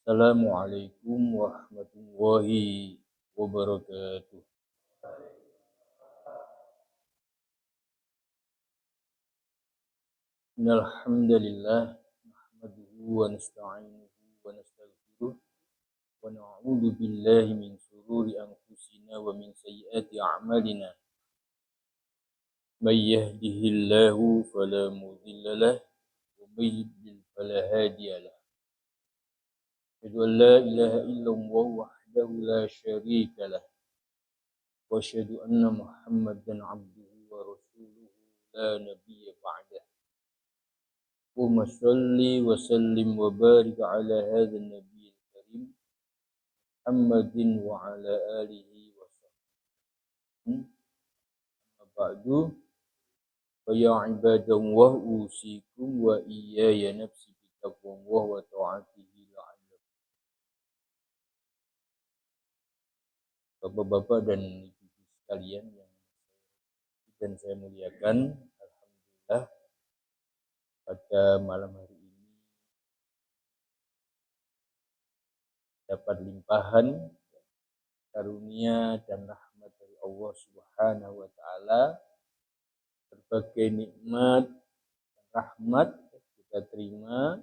Assalamualaikum warahmatullahi wabarakatuh. Innal hamdalillah nahmaduhu wa nasta'inuhu wa nastaghfiruh wa na'udzu billahi min shururi anfusina wa min sayyiati a'malina. May yahdihillahu fala mudilla lahu wa may yudlil fala hadiya lahu. Asyhadu an la ilaha illallah wahdahu la syarika lahu wa asyhadu anna Muhammadan 'abduhu wa rasuluhu la nabiyya ba'dahu. Allahumma shalli wa sallim wa barik ala hadzal nabiyil karim Muhammadin wa ala alihi wa sahbihi. Amma ba'du, fa ya ibadallah usikum wa iyaya nafsi bittaqwallah wa ta'atihi la'allakum. Bapak-bapak dan ibu-ibu sekalian yang saya muliakan, alhamdulillah pada malam hari ini dapat limpahan karunia dan rahmat dari Allah Subhanahu wa taala, berbagai nikmat dan rahmat kita terima,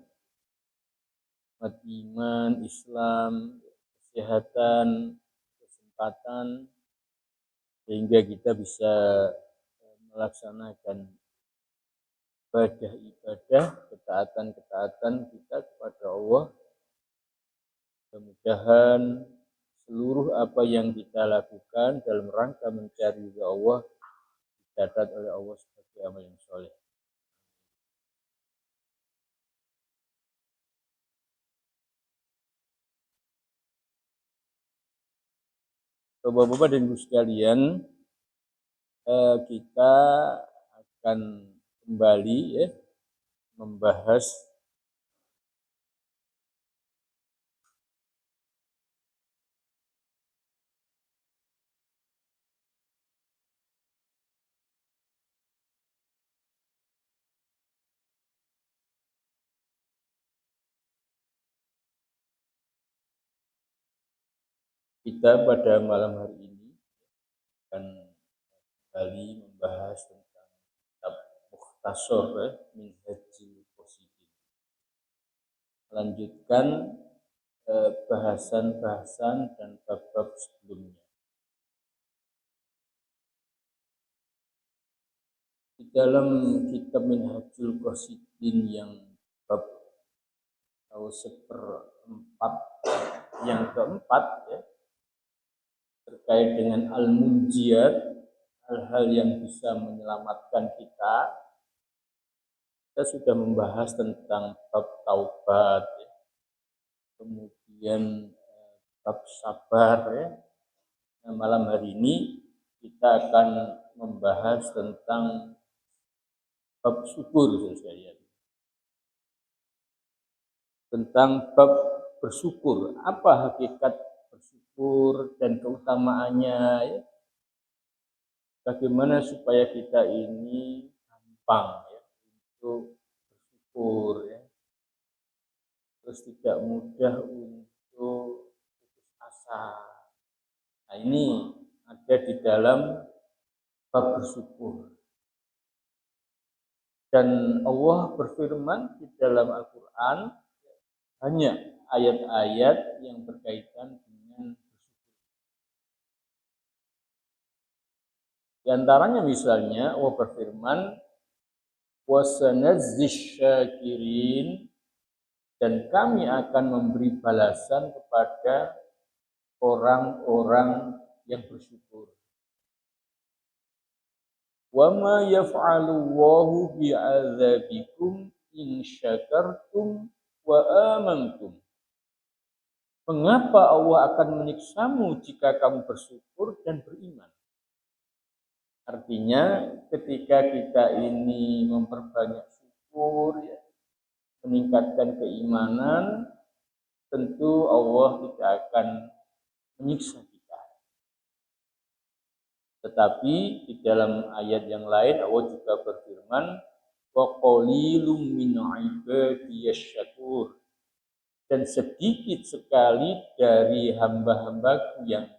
nikmat iman, Islam, kesehatan, kesempatan, sehingga kita bisa melaksanakan ibadah-ibadah, ketaatan-ketaatan kita kepada Allah. Mudah-mudahan seluruh apa yang kita lakukan dalam rangka mencari ridha Allah dicatat oleh Allah sebagai amal yang soleh. Bapak-bapak dan ibu sekalian, kita akan kembali membahas kita pada malam hari ini akan kembali membahas tentang kitab Mukhtasar Minhajul Qasidin. Melanjutkan bahasan-bahasan dan bab-bab sebelumnya. Di dalam kitab Minhajul Qasidin yang bab seperempat yang keempat terkait dengan al-munjiyat, hal-hal yang bisa menyelamatkan kita sudah membahas tentang bab taubat, kemudian bab sabar. Nah, malam hari ini kita akan membahas tentang bab syukur, sekalian. Tentang bab bersyukur, apa hakikat bersyukur dan keutamaannya, bagaimana supaya kita ini gampang untuk bersyukur, terus tidak mudah untuk putus asa. Nah, ini ada di dalam bab bersyukur. Dan Allah berfirman di dalam Al-Quran banyak ayat-ayat yang berkaitan dengan bersyukur. Di antaranya misalnya Allah berfirman, wasanazzish syakirin, dan kami akan memberi balasan kepada orang-orang yang bersyukur. Wa ma yaf'alullahu bi'adzabikum in syakartum wa amantum. Mengapa Allah akan menyiksamu jika kamu bersyukur dan beriman? Artinya ketika kita ini memperbanyak syukur, meningkatkan keimanan, tentu Allah tidak akan menyiksa kita. Tetapi di dalam ayat yang lain Allah juga berfirman, wa qalilum min ibadiyasy syakur. dan sedikit sekali dari hamba-hambaku yang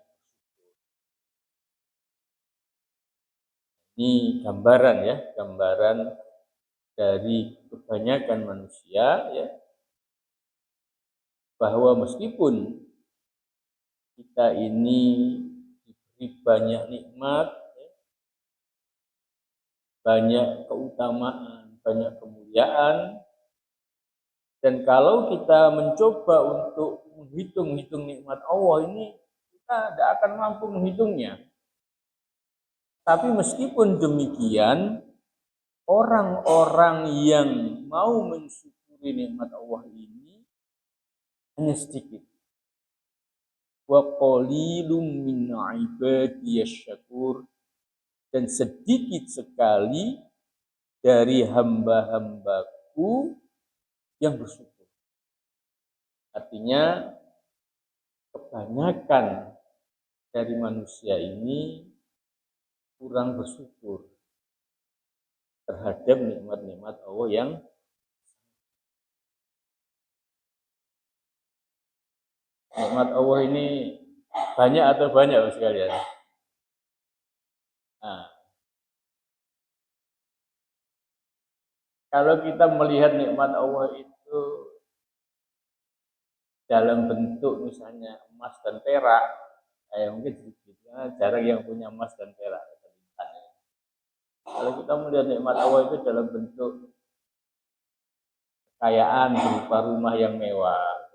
ini gambaran ya, gambaran dari kebanyakan manusia ya, bahwa meskipun kita ini diberi banyak nikmat, ya, banyak keutamaan, banyak kemuliaan, dan kalau kita mencoba untuk menghitung nikmat Allah ini, kita tidak akan mampu menghitungnya. Tapi meskipun demikian, orang-orang yang mau mensyukuri nikmat Allah ini hanya sedikit. Wa qalilum min ibadiyasy syakur, dan sedikit sekali dari hamba-hambaku yang bersyukur. Artinya kebanyakan dari manusia ini kurang bersyukur terhadap nikmat-nikmat Allah yang nikmat Allah ini banyak atau banyak sekalian. Nah, kalau kita melihat nikmat Allah itu dalam bentuk misalnya emas dan perak, mungkin sedikit, jarang yang punya emas dan perak. Kalau kita melihat nikmat Allah itu dalam bentuk kekayaan berupa rumah yang mewah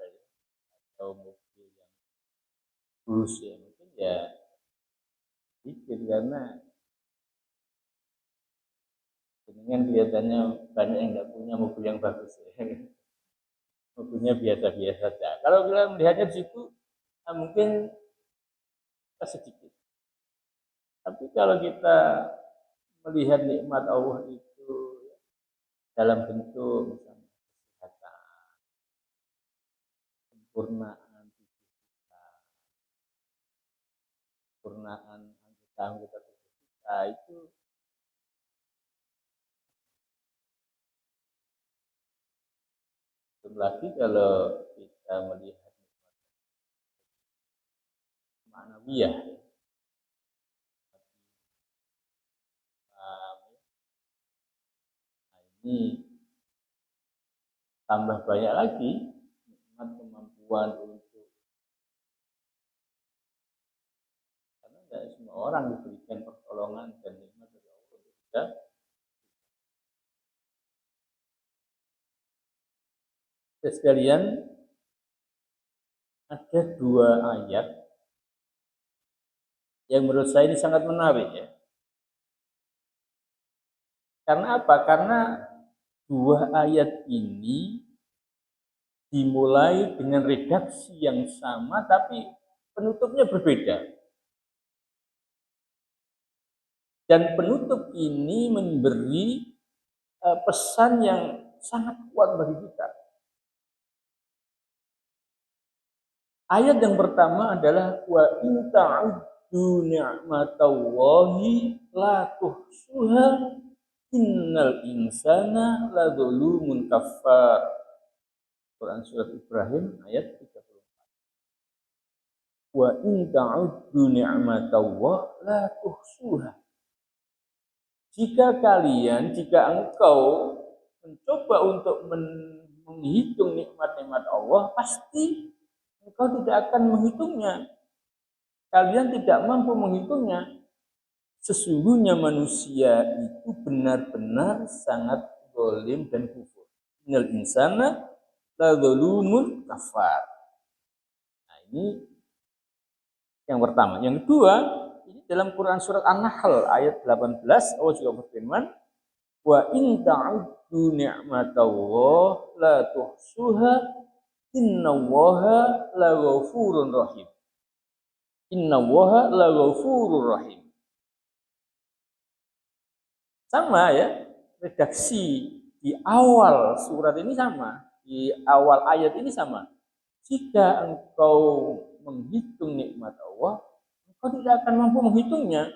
atau mobil yang bagus, ya mungkin ya sedikit, karena dengan kelihatannya banyak yang nggak punya mobil yang bagus, ya. Mobilnya biasa-biasa saja. Kalau kita melihatnya di situ, mungkin sedikit. Tapi kalau kita melihat nikmat Allah itu dalam bentuk misalnya kesehatan, sempurnaan anggota tubuh kita itu belum lagi kalau kita melihat ma'nawiyah, ini tambah banyak lagi nikmat kemampuan untuk, karena tidak semua orang diberikan pertolongan dan nikmat dari Allah juga. Sekalian, ada dua ayat yang menurut saya ini sangat menarik ya. Karena apa? Karena dua ayat ini dimulai dengan redaksi yang sama tapi penutupnya berbeda. Dan penutup ini memberi pesan yang sangat kuat bagi kita. Ayat yang pertama adalah wa in ta'uddu ni'matallahi la tuhsuha innal insana ladzalumun kafar. Quran surat Ibrahim ayat 34. Wa in ta'uddu ni'matallahi la tuhsuha. Jika engkau mencoba untuk menghitung nikmat-nikmat Allah, pasti engkau tidak akan menghitungnya. Kalian tidak mampu menghitungnya. Sesungguhnya manusia itu benar-benar sangat zalim dan kufur. Innal insana ladzalumun kafar. Nah, ini yang pertama. Yang kedua, ini dalam Quran surat An-Nahl ayat 18, Allah juga berfirman, wa in ta'uddu ni'matallahi la tuhsuha innallaha laghafurur rahim. Innallaha laghafurur rahim. Sama ya, redaksi di awal surat ini sama, di awal ayat ini sama. Jika engkau menghitung nikmat Allah, engkau tidak akan mampu menghitungnya.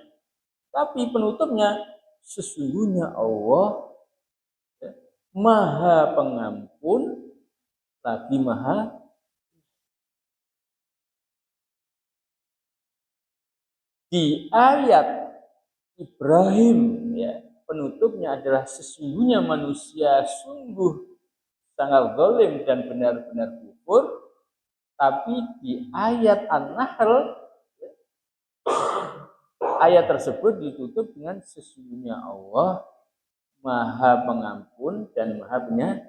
Tapi penutupnya, sesungguhnya Allah ya, Maha Pengampun lagi Maha Di ayat Ibrahim ya, penutupnya adalah sesungguhnya manusia sungguh sangat zalim dan benar-benar kufur. Tapi di ayat An-Nahl ayat tersebut ditutup dengan sesungguhnya Allah Maha Pengampun dan Maha Penyayang.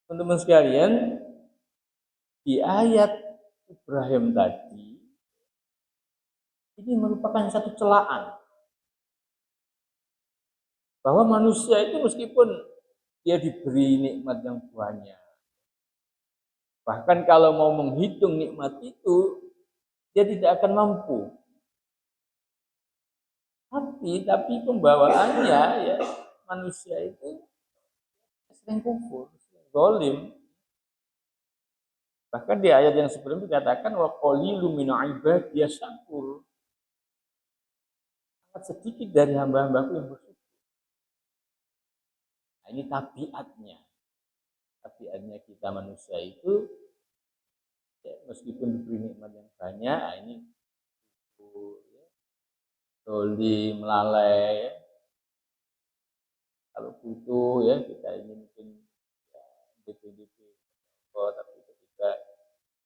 Teman-teman sekalian, di ayat Ibrahim tadi ini merupakan satu celaan bahwa manusia itu meskipun dia diberi nikmat yang banyak, bahkan kalau mau menghitung nikmat itu dia tidak akan mampu. Tapi pembawaannya ya manusia itu sering kufur, sering zalim. Bahkan di ayat yang sebelumnya dikatakan wa qalilun min ibadiyas syakur. Sangat sedikit dari hamba-hambaku yang bersyukur. Nah, ini tabiatnya. Tabiatnya kita manusia itu ya, meskipun diberi nikmat yang banyak, ini ya, zalim, melalai ya. Kalau butuh ya kita ini mungkin ya, DP tapi ketika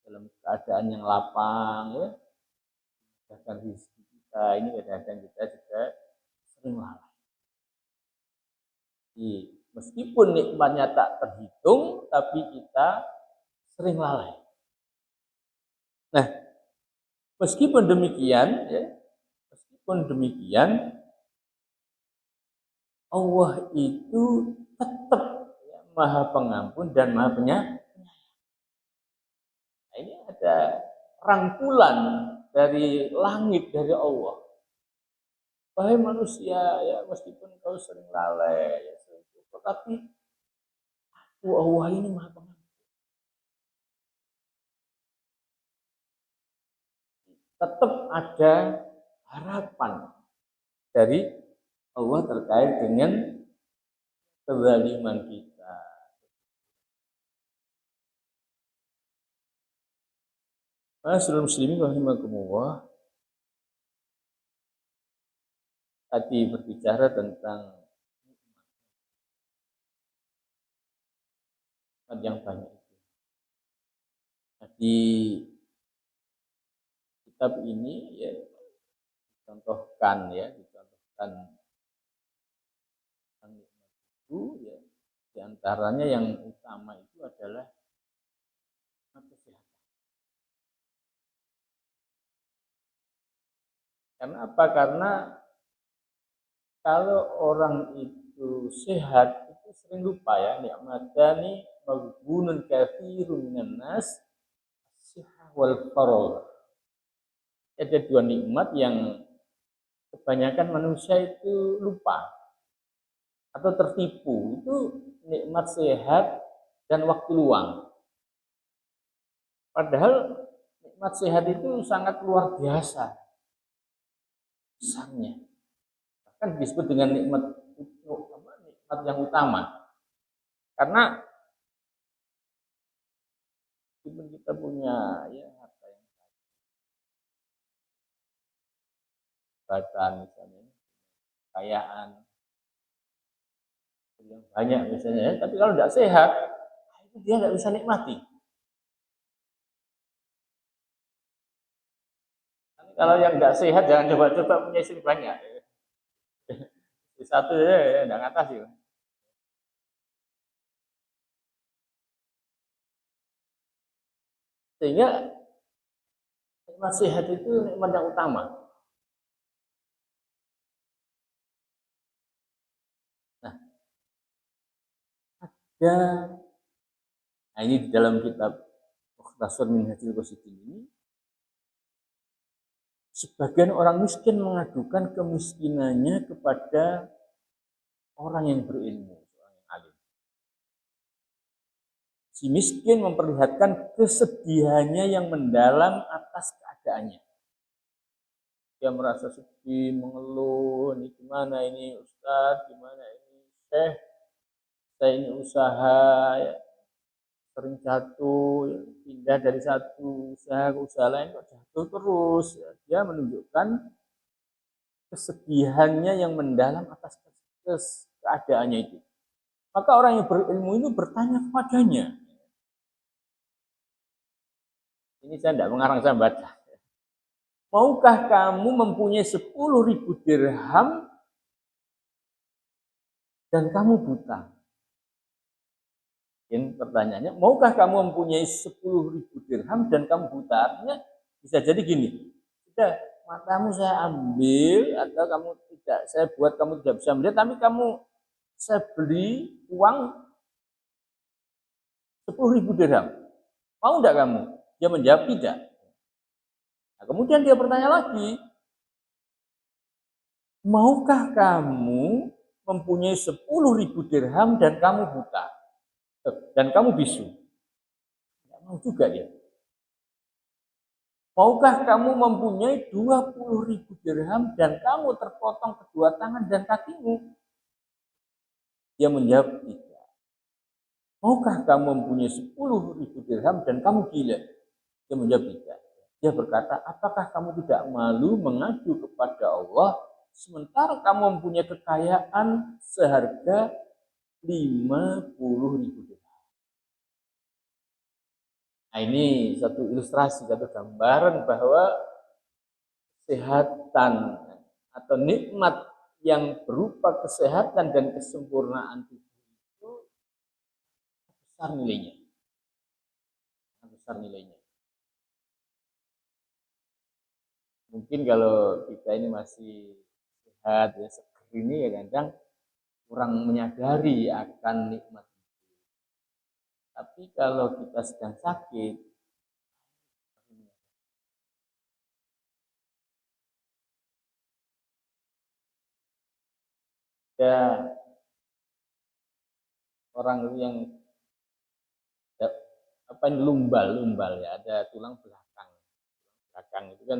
dalam keadaan yang lapang ya bahkan rezeki kita ini kadang-kadang kita juga sering lalai. Meskipun nikmatnya tak terhitung tapi kita sering lalai. Nah, meskipun demikian Allah itu tetap ya, Maha Pengampun dan Maha Penyayang. Nah, ini ada rangkulan dari langit dari Allah. Wahai manusia, ya meskipun kau sering lalai, ya sering kufur, tapi Allah ini Maha Pengampun. Tetap ada harapan dari Allah terkait dengan kezaliman kita. Ma'asyiral muslimin rahimakumullah. Tadi berbicara tentang nikmat yang banyak itu. Di kitab ini ya dicontohkan nikmat itu ya di antaranya yang utama itu adalah kesehatan. Karena apa? Karena kalau orang itu sehat itu sering lupa ya nikmatani maghbunun katsirun minan nas as-sihah wal faragh. Ada dua nikmat yang kebanyakan manusia itu lupa atau tertipu. Itu nikmat sehat dan waktu luang. Padahal nikmat sehat itu sangat luar biasa besarnya. Bahkan disebut dengan nikmat yang utama. Karena kita punya ya harta yang jabatan misalnya, kekayaan yang banyak misalnya, ya. Tapi kalau tidak sehat, itu dia tidak bisa nikmati. Kalau yang tidak sehat jangan coba-coba punya istri banyak. Satu ya tidak ngatasi. Sehingga nikmat sehat itu nikmat yang utama. Nah, ini di dalam kitab Mukhtasar Minhajul Qasidin ini, sebagian orang miskin mengadukan kemiskinannya kepada orang yang berilmu, orang yang alim. Si miskin memperlihatkan kesedihannya yang mendalam atas keadaannya. Dia merasa sedih, mengeluh, ini gimana ini Ustaz, gimana ini Syekh, saya ini usaha, ya. sering jatuh, ya, pindah dari satu usaha ke usaha lain kok jatuh terus. Ya. Dia menunjukkan kesedihannya yang mendalam atas keadaannya itu. Maka orang yang berilmu itu bertanya kepadanya. Ini saya tidak mengarang, saya baca. Maukah kamu mempunyai 10.000 dirham dan kamu buta? Ini pertanyaannya, maukah kamu mempunyai 10.000 dirham dan kamu buta? Artinya bisa jadi gini, sudah matamu saya ambil atau kamu tidak, saya buat kamu tidak bisa melihat, tapi kamu saya beli uang 10.000 dirham. Mau tidak kamu? Dia menjawab tidak. Nah, kemudian dia bertanya lagi, maukah kamu mempunyai 10.000 dirham dan kamu buta? Dan kamu bisu? Tidak mau juga dia. Maukah kamu mempunyai 20.000 dirham dan kamu terpotong kedua tangan dan kakimu? Dia menjawab tidak. Maukah kamu mempunyai 10.000 dirham dan kamu gila? Dia menjawab tidak. Dia berkata, apakah kamu tidak malu mengadu kepada Allah sementara kamu mempunyai kekayaan seharga 50.000 dirham? Nah, ini satu ilustrasi, satu gambaran bahwa kesehatan atau nikmat yang berupa kesehatan dan kesempurnaan tubuh itu besar nilainya. Besar nilainya. Mungkin kalau kita ini masih sehat, ya seger ini ya kadang kurang menyadari akan nikmat. Tapi kalau kita sedang sakit, ada orang yang apa ini lumbal ya, ada tulang belakang. Belakang itu kan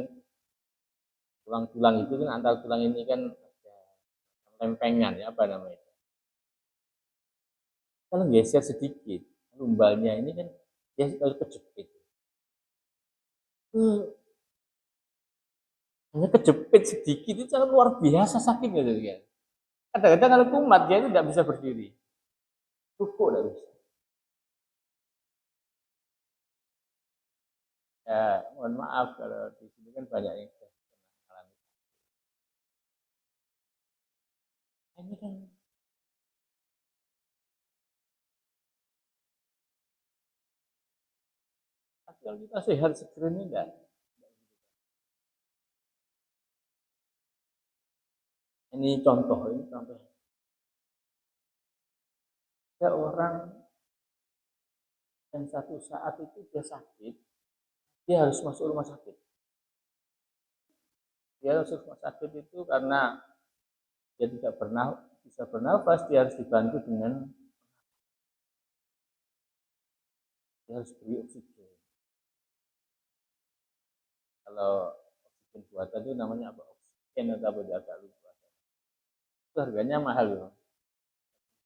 tulang-tulang itu kan antara tulang ini kan ada lempengan ya apa namanya. Kalau geser sedikit, lumbalnya ini kan dia kalau kejepit. Hanya kejepit sedikit itu sangat luar biasa sakitnya gitu kan. Kadang-kadang kalau kumat dia itu tidak bisa berdiri. Rukuk tidak bisa. Ya, mohon maaf kalau di sini kan banyak yang mengalami. Ini kan kalau kita sehat seger ini enggak. Ini contoh. Ada orang yang satu saat itu dia sakit, dia harus masuk rumah sakit. Dia harus rumah sakit itu karena dia tidak pernah bisa bernafas, dia harus dibantu dengan dia harus beri oksigen. Kalau oksigen buatan itu namanya apa? Oksigen atau apa dia agak lupa. Itu harganya mahal loh.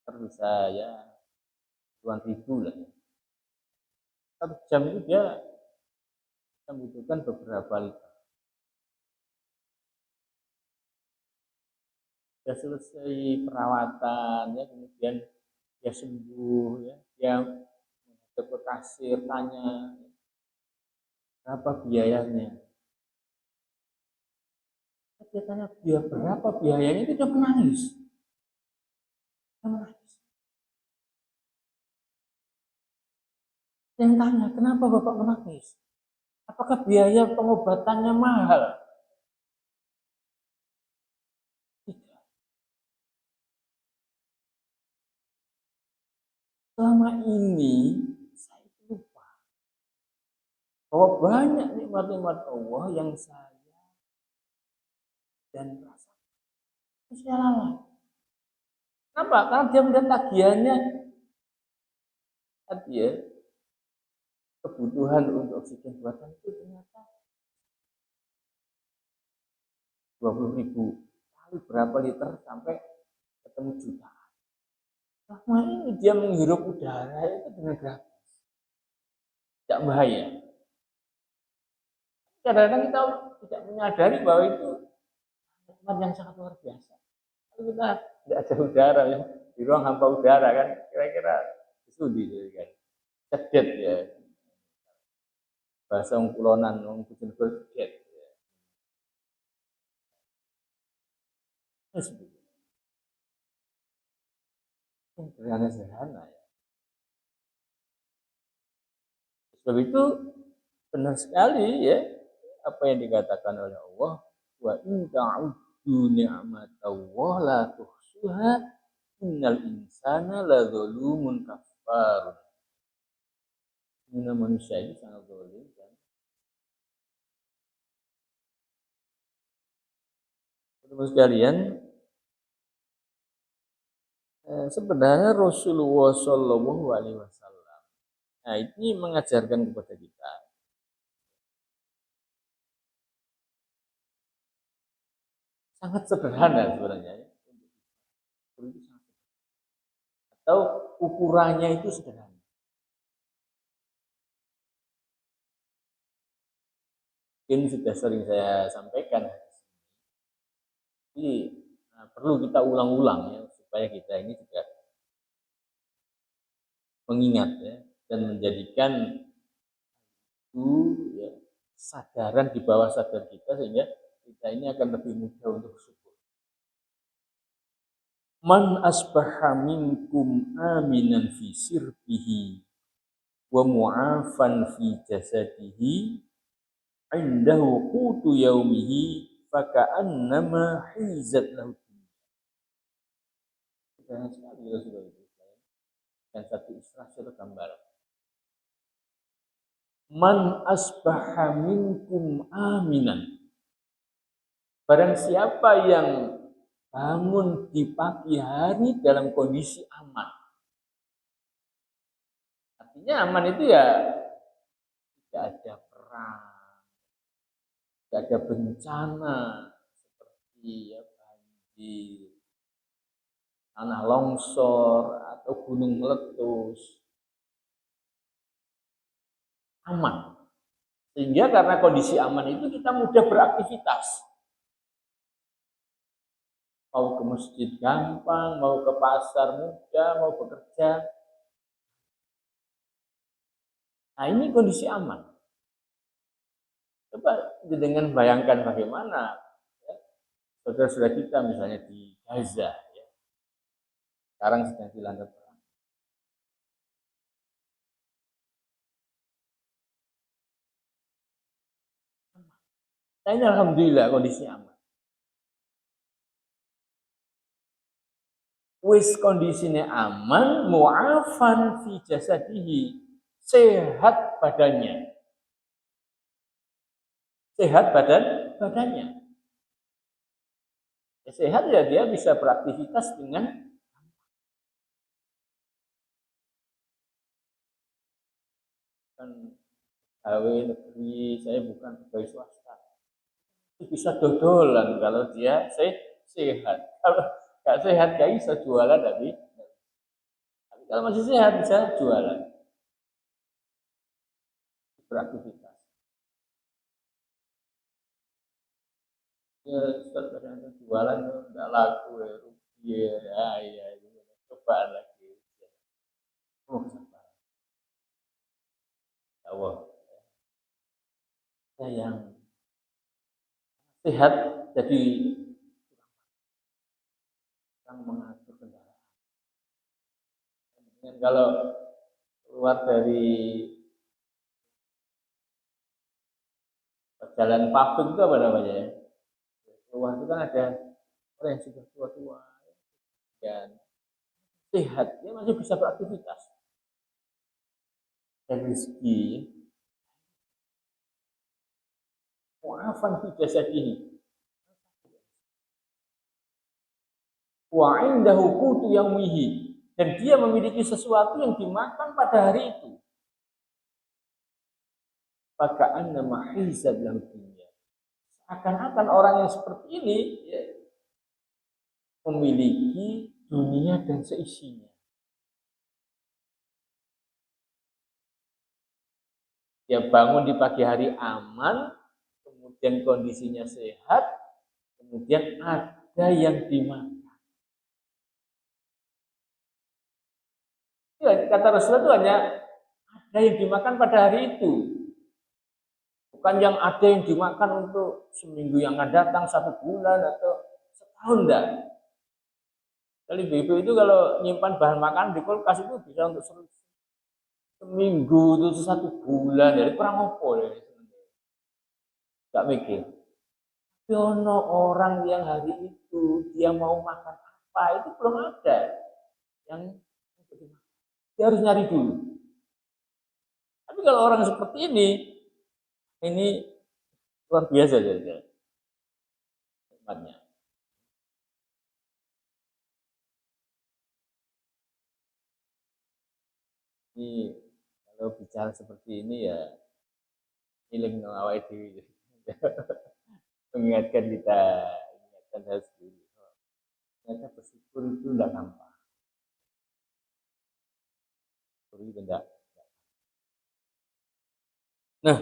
Bisa ya puluhan ribu lah. Satu jam itu dia membutuhkan beberapa liter. Sudah selesai perawatan ya, kemudian dia sembuh ya, dia ke kasir tanya berapa biayanya. Dia tanya dia berapa biayanya itu dia menangis. Yang tanya kenapa bapak menangis? Apakah biaya pengobatannya mahal? Tidak. Selama ini saya lupa bahwa banyak nikmat-nikmat Allah yang saya dan rasa itu saya lalai. Kenapa? Karena dia melihat tagihannya tadi ya, kebutuhan untuk oksigen buatan itu ternyata 20.000 kali berapa liter sampai ketemu jutaan. Selama ini dia menghirup udara itu dengan gratis. tidak bahaya. Kadang-kadang kita tidak menyadari bahwa itu nikmat yang sangat luar biasa. Kalau kita tidak ada udara ya, di ruang hampa udara kan, kira-kira studi kan, cedet ya, bahasa kulonan, Bojonegoro cedet. Sederhana ya. Sebab itu benar sekali ya apa yang dikatakan oleh Allah, wa in ta'uddu ni'matallah la tuhsuha innal insana ladzalumun kafar. Manusia ini sangat zalim kan. Teman sekalian, sebenarnya Rasulullah Shallallahu Alaihi Wasallam, nah ini mengajarkan kepada kita sangat sederhana sebenarnya, atau ukurannya itu sederhana. Mungkin sudah sering saya sampaikan, jadi perlu kita ulang-ulang ya supaya kita ini juga mengingat ya dan menjadikan itu ya, sadaran di bawah sadar kita sehingga kita ini akan lebih mudah untuk bersyukur. Man asbaha minkum aminan fi sirbihi wa mu'afan fi jasadihi indahu qutu yaumihi faka'annama hizat lahu. Banyak sekali Rasulullah itu. Dan satu ilustrasi gambar. Man asbaha minkum aminan. Barang siapa yang bangun di pagi hari dalam kondisi aman. Artinya aman itu ya tidak ada perang, tidak ada bencana seperti ya, banjir, tanah longsor atau gunung meletus. Aman. Sehingga karena kondisi aman itu kita mudah beraktivitas. Mau ke masjid gampang, mau ke pasar mudah, mau bekerja. Nah ini kondisi aman. Coba dengan bayangkan bagaimana ya, saudara-saudara kita misalnya di Gaza, ya, sekarang sedang dilanda perang. Nah ini alhamdulillah kondisi aman. Wis kondisinya aman, mu'afan fi jasadihi, sehat badannya. Sehat badannya. Ya, sehat ya dia bisa beraktivitas dengan kan pegawai negeri, saya bukan pegawai swasta. Bisa dodolan kalau dia sehat. Kalau nggak sehat nggak bisa jualan tapi kalau masih sehat bisa jualan, beraktivitas. Ya, kadang jualan nggak laku ya, rugi ya, cobaan lagi. Oh, Allah. Yang sehat jadi yang mengatur kendaraan. Dan kalau keluar dari jalan publik itu apa namanya ya? Keluar itu kan ada orang yang sudah tua-tua dan sehat, dia masih bisa beraktivitas. Dan rezeki, mu'afan fi jasadihi. Wa indahu qutu yaumihi. Dan dia memiliki sesuatu yang dimakan pada hari itu. Faka'anna mahizat lahu dunya. Akan-akan orang yang seperti ini ya, memiliki dunia dan seisinya. Dia bangun di pagi hari aman, kemudian kondisinya sehat, kemudian ada yang dimakan. Ya, kata Rasulullah itu hanya ada yang dimakan pada hari itu. Bukan yang ada yang dimakan untuk seminggu yang akan datang, 1 bulan, atau setahun, enggak. Kali ibu itu kalau nyimpan bahan makanan di kulkas itu bisa untuk seminggu, itu 1 bulan, jadi kurang apa ya. Enggak mikir. Tapi ono orang yang hari itu dia mau makan apa, itu belum ada yang dia harus nyari dulu. Tapi kalau orang seperti ini luar biasa saja nikmatnya. Ini kalau bicara seperti ini ya iling awake dhewe. Mengingatkan kita, mengingatkan hal sendiri. Ternyata bersyukur itu tidak gampang. Bersyukur itu tidak. Nah,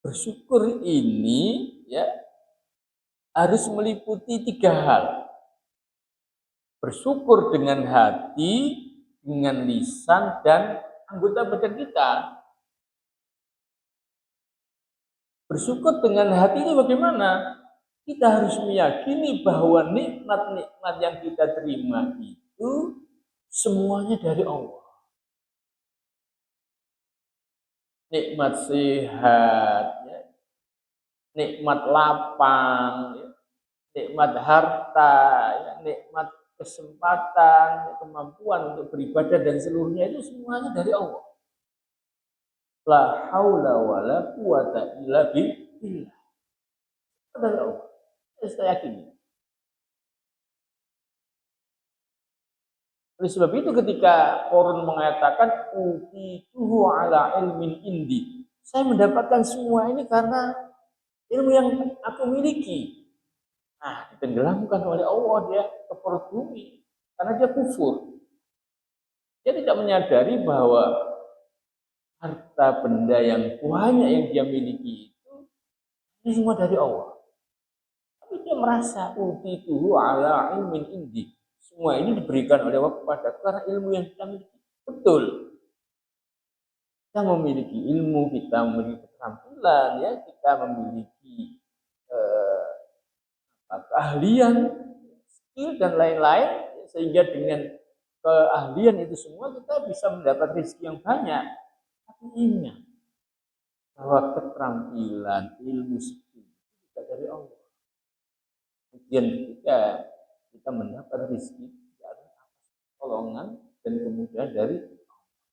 bersyukur ini ya harus meliputi 3 hal. Bersyukur dengan hati, dengan lisan, dan anggota badan kita. Bersyukur dengan hati itu bagaimana? Kita harus meyakini bahwa nikmat-nikmat yang kita terima itu semuanya dari Allah. Nikmat sehat, ya, nikmat lapang, ya, nikmat harta, ya, nikmat kesempatan, kemampuan untuk beribadah dan seluruhnya itu semuanya dari Allah. La haula wala quwata illa billah. Dari Allah. Saya yakin. Oleh sebab itu ketika Qarun mengatakan utituhu ala ilmin indi. Saya mendapatkan semua ini karena ilmu yang aku miliki. Nah, ditenggelamkan oleh Allah dia ke perut bumi karena dia kufur. Dia tidak menyadari bahwa harta benda yang banyak yang dia miliki itu ini semua dari Allah. Tapi dia merasa utituhu ala ilmin indi. Semua ini diberikan oleh Allah kepada karena ilmu yang kita miliki. Betul. Kita memiliki ilmu, kita memiliki keterampilan, ya, kita memiliki eh, keahlian, skill dan lain-lain, sehingga dengan keahlian itu semua kita bisa mendapat rezeki yang banyak. Tapi ingat bahwa keterampilan, ilmu, skill itu juga dari Allah. Kemudian ketika kita mendapat rezeki dari pertolongan dan kemudian dari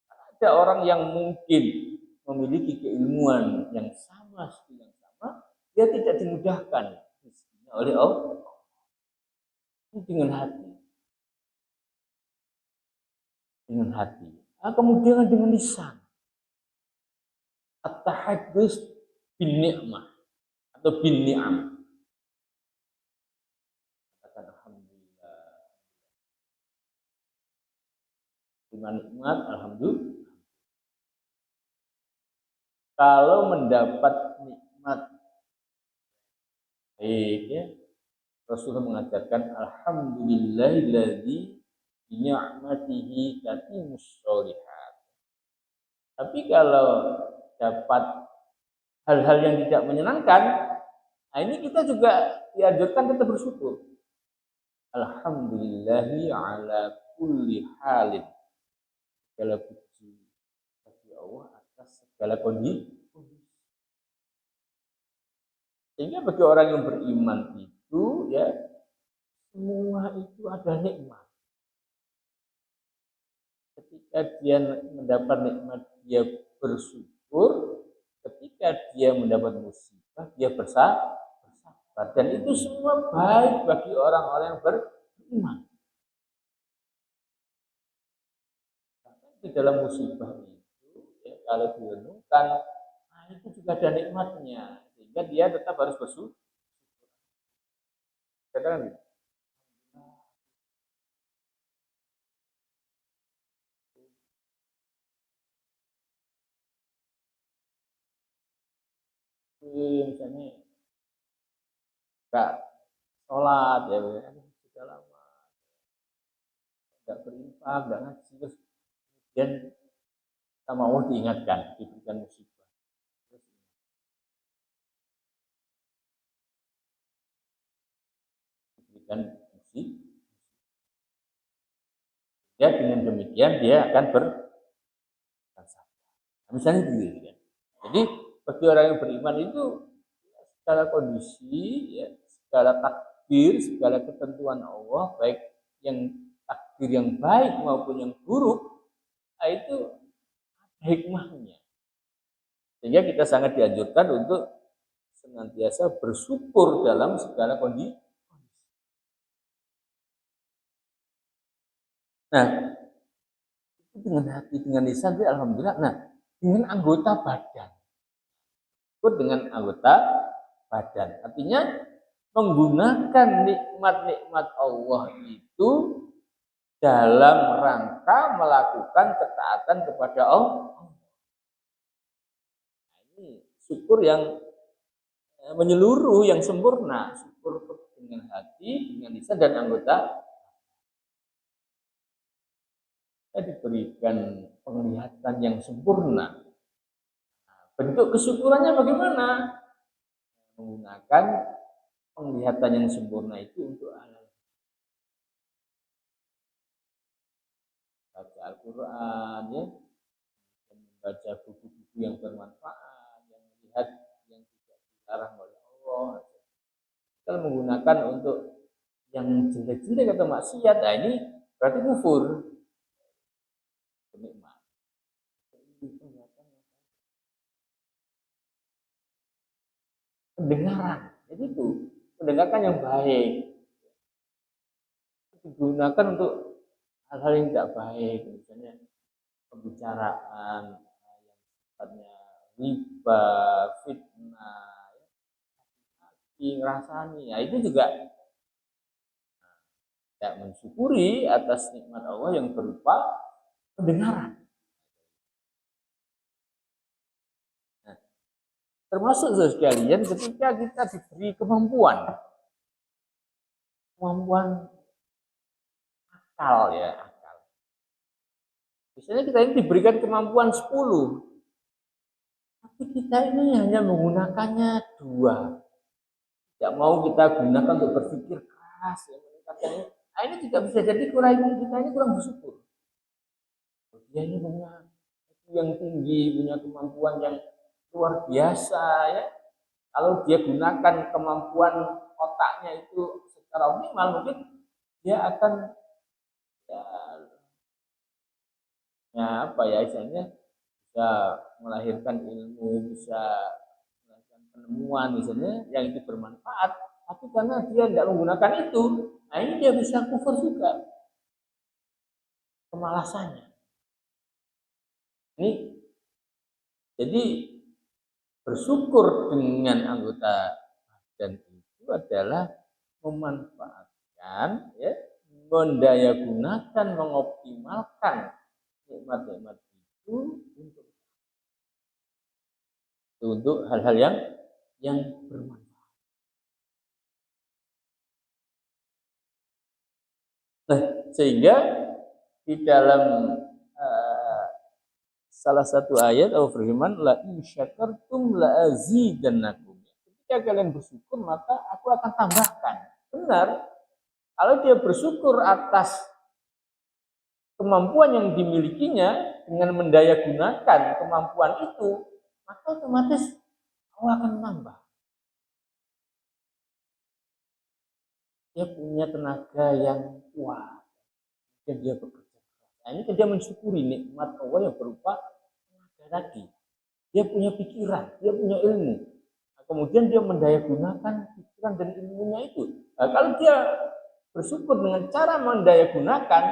ada orang yang mungkin memiliki keilmuan yang sama, skill yang sama, dia tidak dimudahkan rezekinya oleh Allah. Dengan hati, dengan hati. Nah, kemudian dengan lisan. At-tahaddus bin ni'mah atau bin ni'am. Katakan alhamdulillah. Dengan nikmat alhamdulillah. Kalau mendapat nikmat baik, ya, Rasulullah mengajarkan alhamdulillahilladzi bi ni'matihi tatimmus sholihat. Tapi kalau dapat hal-hal yang tidak menyenangkan, nah ini kita juga dianjurkan tetap bersyukur. Alhamdulillahi ala kulli halin. Segala puji bagi Allah atas segala kondisi. Sehingga bagi orang yang beriman itu ya semua itu ada nikmat. Ketika dia mendapat nikmat dia bersyukur, ketika dia mendapat musibah dia bersabar, dan itu semua baik bagi orang-orang yang beriman. Di dalam musibah itu ya, kalau direnungkan, nah itu juga ada nikmatnya, sehingga dia tetap harus bersyukur. Katakan gitu. misalnya nggak sholat ya, sudah lama nggak berinfak, nggak ngaji, terus kemudian sama Allah diingatkan, diberikan musibah, terus diberikan musibah, ya dengan demikian dia akan bersabar. Misalnya begitu kan. Jadi bagi orang yang beriman itu segala kondisi, ya, segala takdir, segala ketentuan Allah, baik yang takdir yang baik maupun yang buruk, itu hikmahnya. Sehingga kita sangat dianjurkan untuk senantiasa bersyukur dalam segala kondisi. Nah, dengan hati, dengan lisan, alhamdulillah. Nah, dengan anggota badan. Dengan anggota badan. Artinya menggunakan nikmat-nikmat Allah itu dalam rangka melakukan ketaatan kepada Allah. Ini syukur yang menyeluruh, yang sempurna. Syukur dengan hati, dengan lisan dan anggota. Kita diberikan penglihatan yang sempurna. Bentuk kesyukurannya bagaimana? Menggunakan penglihatan yang sempurna itu untuk baca Al-Quran, ya, membaca buku-buku yang bermanfaat, yang melihat yang tidak dilarang oleh Allah. Kalau menggunakan untuk yang jelek-jelek atau maksiat, nah ini berarti kufur. Pendengaran, jadi itu pendengaran yang baik digunakan untuk hal-hal yang tidak baik, misalnya pembicaraan yang sifatnya riba, fitnah, ngerasani, ya itu juga tidak mensyukuri atas nikmat Allah yang berupa pendengaran. Nah, termasuk sekalian ketika kita diberi kemampuan akal, ya akal. Misalnya kita ini diberikan kemampuan 10, tapi kita ini hanya menggunakannya 2. Tidak mau kita gunakan untuk berpikir keras, ya, meningkatkan. Nah, ini juga bisa jadi kita ini kurang bersyukur. Dia ini punya yang tinggi, punya kemampuan yang luar biasa, ya. Kalau dia gunakan kemampuan otaknya itu secara optimal, mungkin dia akan apa ya istilahnya, bisa melahirkan ilmu, bisa melahirkan penemuan misalnya yang itu bermanfaat. Tapi karena dia tidak menggunakan itu, nah ini dia bisa kufur juga, kemalasannya. Ini jadi bersyukur dengan anggota badan itu adalah memanfaatkan, ya, mendayagunakan, mengoptimalkan nikmat-nikmat itu untuk hal-hal yang bermanfaat. Nah, sehingga di dalam salah satu ayat Allah firman, la in syakartum la azidannakum. Ketika kalian bersyukur maka aku akan tambahkan. Benar. Kalau dia bersyukur atas kemampuan yang dimilikinya dengan mendayagunakan kemampuan itu, maka otomatis Allah akan menambah. Dia punya tenaga yang kuat dan dia bekerja. Nah, ini dia mensyukuri nikmat Allah yang berupa tenaga tadi. Dia punya pikiran, dia punya ilmu. Nah, kemudian dia mendayagunakan pikiran dan ilmunya itu. Nah, kalau dia bersyukur dengan cara mendayagunakan,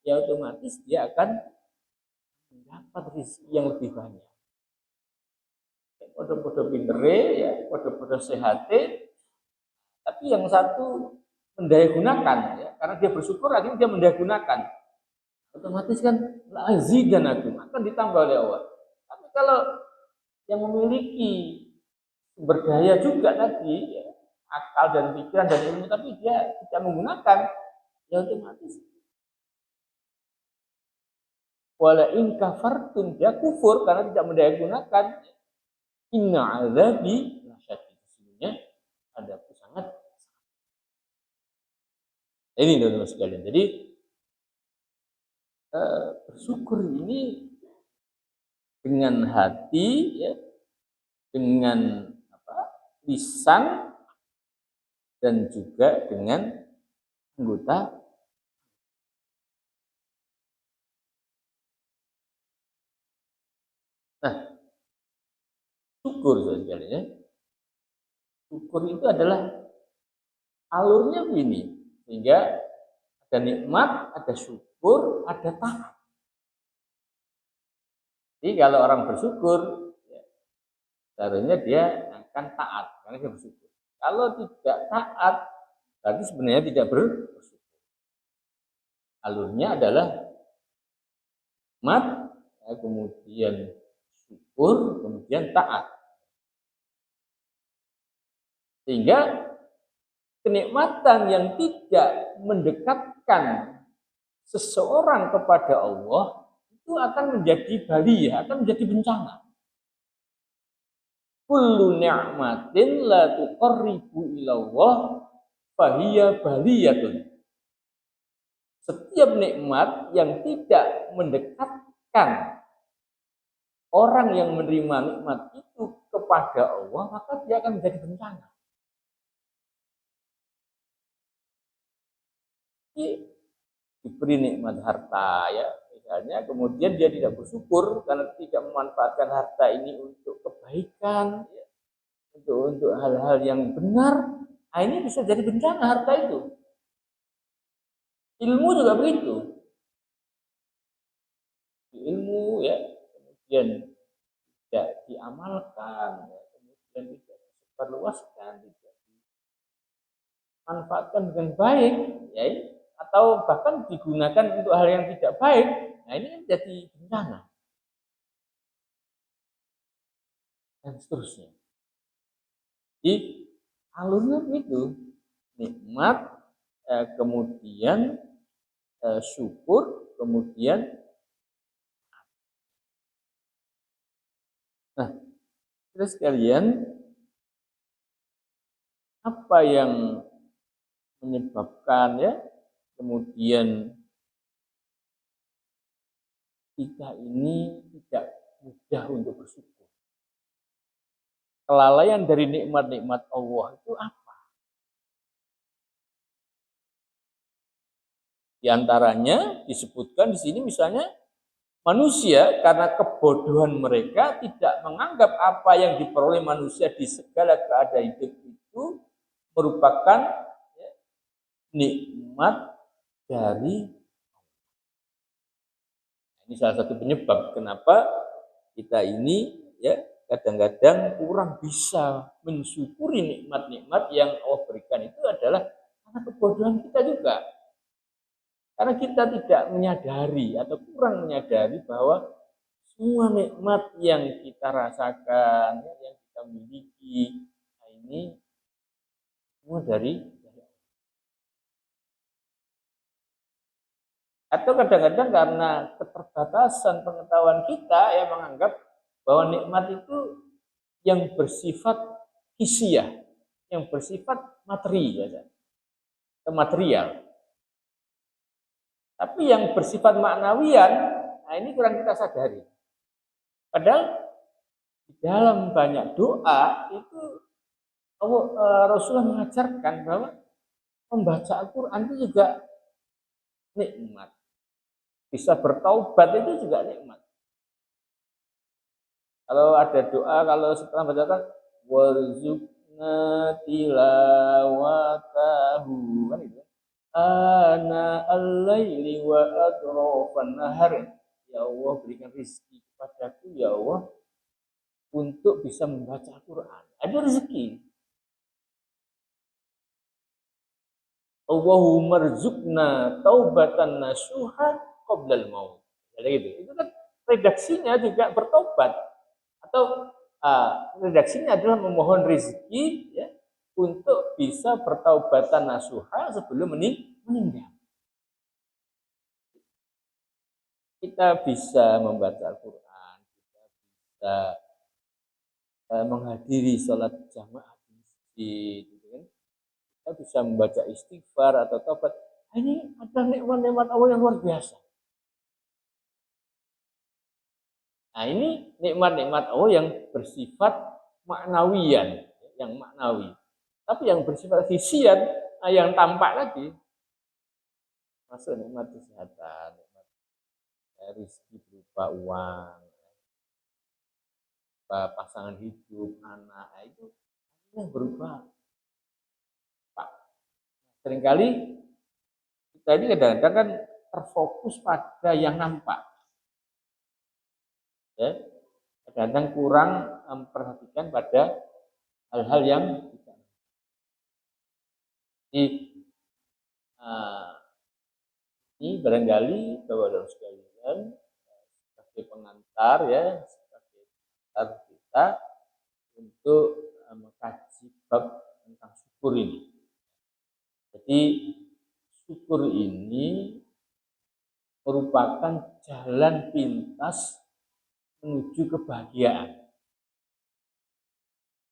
ya otomatis dia akan mendapat rezeki yang lebih banyak. Podo-podo pintere, ya, podo-podo sehate, tapi yang satu mendayagunakan, ya, karena dia bersyukur akhirnya dia mendayagunakan. Otomatis kan azidan aku akan ditambah oleh Allah. Tapi kalau yang memiliki berdaya juga tadi, ya, akal dan pikiran dan ilmu, tapi dia tidak menggunakan, ya otomatis wala in kafartum, dia kufur karena tidak mendaya gunakan. Inna azabi lasyadid, sesungguhnya adaku sangat. Ini teman-teman sekalian. Jadi bersyukur ini dengan hati, ya, dengan lisan, dan juga dengan anggota. Nah, syukur sekalian, ya. Syukur itu adalah alurnya begini, sehingga ada nikmat, ada syukur, ada taat. Jadi kalau orang bersyukur, ya, seharusnya dia akan taat karena dia bersyukur. Kalau tidak taat, berarti sebenarnya tidak bersyukur. Alurnya adalah nikmat, ya, kemudian syukur, kemudian taat. Sehingga kenikmatan yang tidak mendekatkan seseorang kepada Allah itu akan menjadi baliyah, akan menjadi bencana. Kullu ni'matin la tuqarribu ilallah fahiya baliyatun. Setiap nikmat yang tidak mendekatkan orang yang menerima nikmat itu kepada Allah, maka dia akan menjadi bencana. Diberi nikmat harta, ya misalnya, kemudian dia tidak bersyukur karena tidak memanfaatkan harta ini untuk kebaikan, ya, untuk hal-hal yang benar, nah ini bisa jadi bencana harta itu. Ilmu juga begitu, ilmu, ya, kemudian tidak diamalkan, ya, kemudian tidak diperluaskan, tidak dimanfaatkan dengan baik, ya, atau bahkan digunakan untuk hal yang tidak baik, nah ini kan jadi bencana dan seterusnya. Jadi alurnya begitu, nikmat, kemudian syukur, kemudian nah, terus sekalian, apa yang menyebabkan, ya, kemudian kita ini tidak mudah untuk bersyukur? Kelalaian dari nikmat-nikmat Allah itu apa? Di antaranya disebutkan di sini misalnya manusia karena kebodohan mereka tidak menganggap apa yang diperoleh manusia di segala keadaan hidup itu merupakan, ya, nikmat dari. Ini salah satu penyebab kenapa kita ini, ya, kadang-kadang kurang bisa mensyukuri nikmat-nikmat yang Allah berikan, itu adalah karena kebodohan kita juga. Karena kita tidak menyadari atau kurang menyadari bahwa semua nikmat yang kita rasakan, yang kita miliki, nah ini semua dari Allah. Atau kadang-kadang karena keterbatasan pengetahuan kita, ya, menganggap bahwa nikmat itu yang bersifat hisiah, yang bersifat materi, ya, material. Tapi yang bersifat maknawian, nah ini kurang kita sadari. Padahal di dalam banyak doa itu Rasulullah mengajarkan bahwa membaca Al-Quran itu juga nikmat. Bisa bertaubat itu juga nikmat. Kalau ada doa, kalau setelah bacakan warzuqna tilawatahu, kan itu. Ana al-laili wa atrafan nahar. Ya Allah, berikan rezeki kepadaku, ya Allah, untuk bisa membaca Al-Quran. Ada rezeki. Allahumma rzuqna taubatan nasuha qoblal maut. Jadi gitu. Itu kan redaksinya juga bertobat. Atau redaksinya adalah memohon rezeki ya, untuk bisa bertaubatan nasuha sebelum meninggal. Kita bisa membaca Al-Quran, kita bisa menghadiri sholat jamaah di masjid, gitu kan? Kita bisa membaca istighfar atau taubat. Ini ada nikmat-nikmat Allah yang luar biasa. Nah ini nikmat-nikmat Allah yang bersifat maknawian, yang maknawi. Tapi yang bersifat hisian, yang tampak lagi, masuk nikmat kesehatan, nikmat rezeki berupa uang, pasangan hidup, anak, itu yang berupa. Seringkali kita ini kadang-kadang kan terfokus pada yang nampak. Ya, kadang-kadang kurang memperhatikan pada hal-hal yang tidak. Jadi ini barangkali Bapak-Bapak sekalian sebagai pengantar ya, sebagai pengantar kita untuk mengkaji bab tentang syukur ini. Jadi syukur ini merupakan jalan pintas menuju kebahagiaan.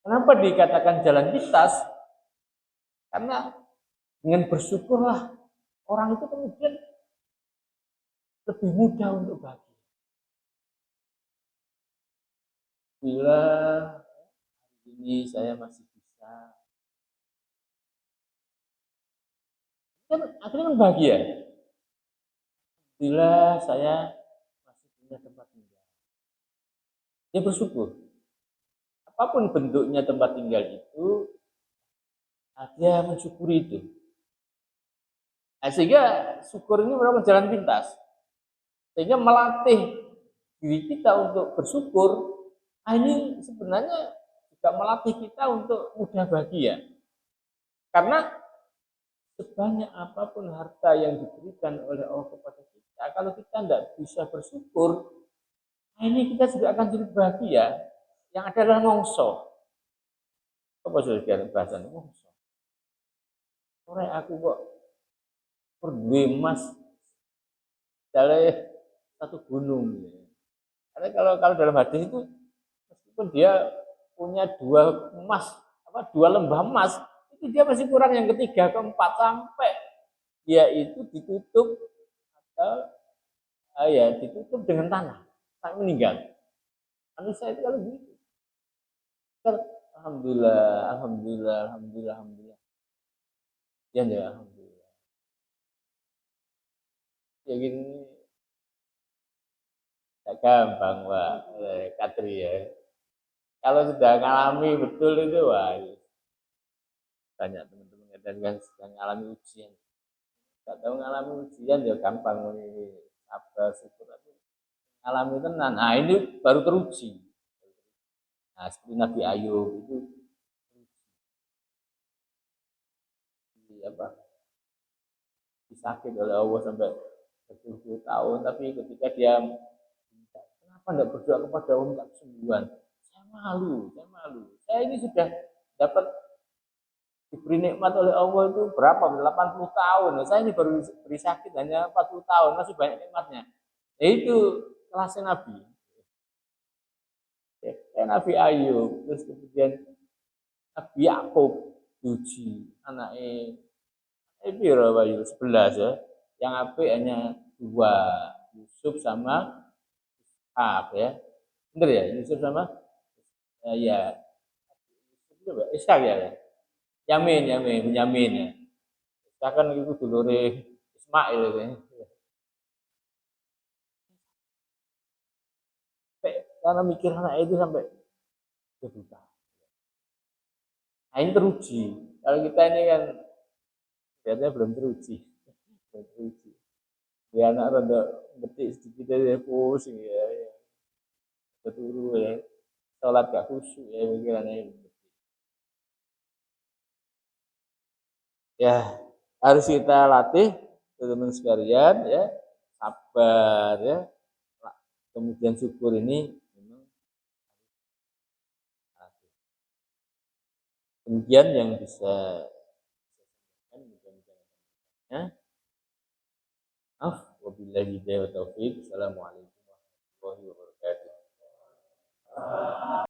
Kenapa dikatakan jalan pintas? Karena dengan bersyukurlah orang itu kemudian lebih mudah untuk bahagia. Bila hari ini saya masih bisa, kan akhirnya bahagia. Bila saya masih punya tempat tinggal, dia bersyukur. Apapun bentuknya tempat tinggal itu, dia mensyukuri itu. Nah, sehingga syukur ini merupakan jalan pintas. Sehingga melatih diri kita untuk bersyukur. Nah, ini sebenarnya juga melatih kita untuk mudah bahagia. Karena sebanyak apapun harta yang diberikan oleh Allah kepada kita, kalau kita tidak bisa bersyukur, nah ini kita juga akan jadi bahagia. Yang adalah ngongso. Apa saudara bahasa ngongso? Sore aku kok berdua emas dari satu gunung. Karena kalau dalam hadis itu meskipun dia punya dua emas, dua lembah emas, itu dia masih kurang yang ketiga, keempat sampai dia itu ditutup atau ditutup dengan tanah sampai meninggal. Manusia itu kalau begitu. Alhamdulillah, alhamdulillah, alhamdulillah, alhamdulillah. Ya, alhamdulillah. Ya gini, tak gampang, Pak. Katri ya. Kalau sudah ngalami betul itu, wah, banyak teman-teman kadang sedang ngalami ujian. Gak tahu ngalami ujian ya gampang ini sabar syukur. Ngalami tenan. Nah ini baru teruji. Nah seperti Nabi Ayub itu disakit oleh Allah sampai berpuluh tahun, tapi ketika dia kenapa tidak berdoa kepada Allah minta kesembuhan? Saya malu. Saya ini sudah dapat diberi nikmat oleh Allah itu berapa? 80 tahun. Saya ini baru beri sakit hanya 40 tahun, masih banyak nikmatnya. Ya itu kelasnya Nabi. Nabi Ayub, terus kemudian Nabi Yakub, diuji anaknya Ayub 11 ya. Yang apik hanya 2, Yusuf sama Ishak ya. Bener ya, Yusuf sama ya Ishak ya. Yamin ya. Ishak kan itu dulure Ismail itu ya. Karena mikir anak itu sampai berbuta. Nah ini teruji. Kalau kita ini kan biasanya belum teruji. Ya anak rada ngetik sedikit aja pusing ya. Keturu ya. Sholat gak khusyuk ya pikirannya. Ya harus kita latih teman-teman sekalian ya, sabar ya. Kemudian syukur ini Demikian yang bisa ya. Wabillahi hidayah wa taufiq. Assalamualaikum warahmatullahi wabarakatuh.